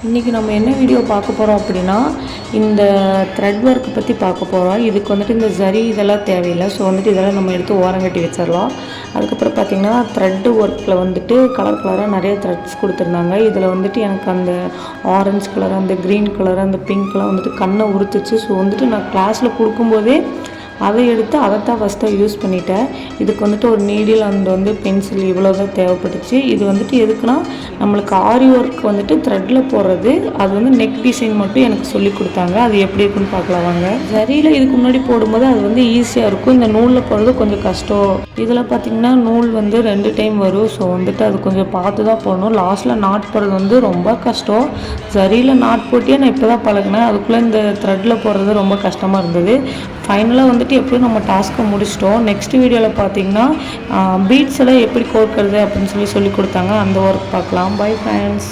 இன்றைக்கி நம்ம என்ன வீடியோ பார்க்க போகிறோம் அப்படின்னா, இந்த த்ரெட் ஒர்க் பற்றி பார்க்க போகிறோம். இதுக்கு வந்துட்டு இந்த ஜரி இதெல்லாம் தேவையில்லை. ஸோ வந்துட்டு இதெல்லாம் நம்ம எடுத்து ஓரங்கட்டி வச்சிடலாம். அதுக்கப்புறம் பார்த்திங்கன்னா த்ரெட்டு ஒர்க்கில் வந்துட்டு கலர் கலராக நிறைய த்ரெட்ஸ் கொடுத்துருந்தாங்க. இதில் வந்துட்டு எனக்கு அந்த ஆரஞ்சு கலர், அந்த க்ரீன் கலர், அந்த பிங்க்லாம் வந்துட்டு கண்ணை உறுத்துச்சு. ஸோ வந்துட்டு நான் கிளாஸில் கொடுக்கும்போதே அதை எடுத்து அதைத்தான் ஃபஸ்ட்டாக யூஸ் பண்ணிட்டேன். இதுக்கு வந்துட்டு ஒரு நீடில் அண்ட் வந்து பென்சில் இவ்வளோ தான் தேவைப்பட்டுச்சு. இது வந்துட்டு எதுக்குன்னா, நம்மளுக்கு ஆரி ஒர்க் வந்துட்டு த்ரெட்டில் போடுறது, அது வந்து நெக் டிசைன் மட்டும் எனக்கு சொல்லி கொடுத்தாங்க. அது எப்படி இருக்குன்னு பார்க்கலாம் வாங்க. சரியில் இதுக்கு முன்னாடி போடும்போது அது வந்து ஈஸியாக இருக்கும். இந்த நூலில் போடுறது கொஞ்சம் கஷ்டம். இதில் பார்த்திங்கன்னா நூல் வந்து 2 டைம் வரும். ஸோ வந்துட்டு அது கொஞ்சம் பார்த்து தான் போடணும். லாஸ்ட்டில் நாட் போடுறது வந்து ரொம்ப கஷ்டம். சரியில் நாட் போட்டியே நான் இப்போ தான் பழகினேன். அதுக்குள்ளே இந்த த்ரெட்டில் போடுறது ரொம்ப கஷ்டமாக இருந்தது. ஃபைனலாக வந்துட்டு எப்படியும் நம்ம டாஸ்க்கை முடிச்சிட்டோம். நெக்ஸ்ட் வீடியோவில் பார்த்தீங்கன்னா பீட்ஸ் எல்லாம் எப்படி கோர்க்கிறது அப்படின்னு சொல்லி கொடுத்தாங்க. அந்த ஒர்க் பார்க்கலாம். Bye friends.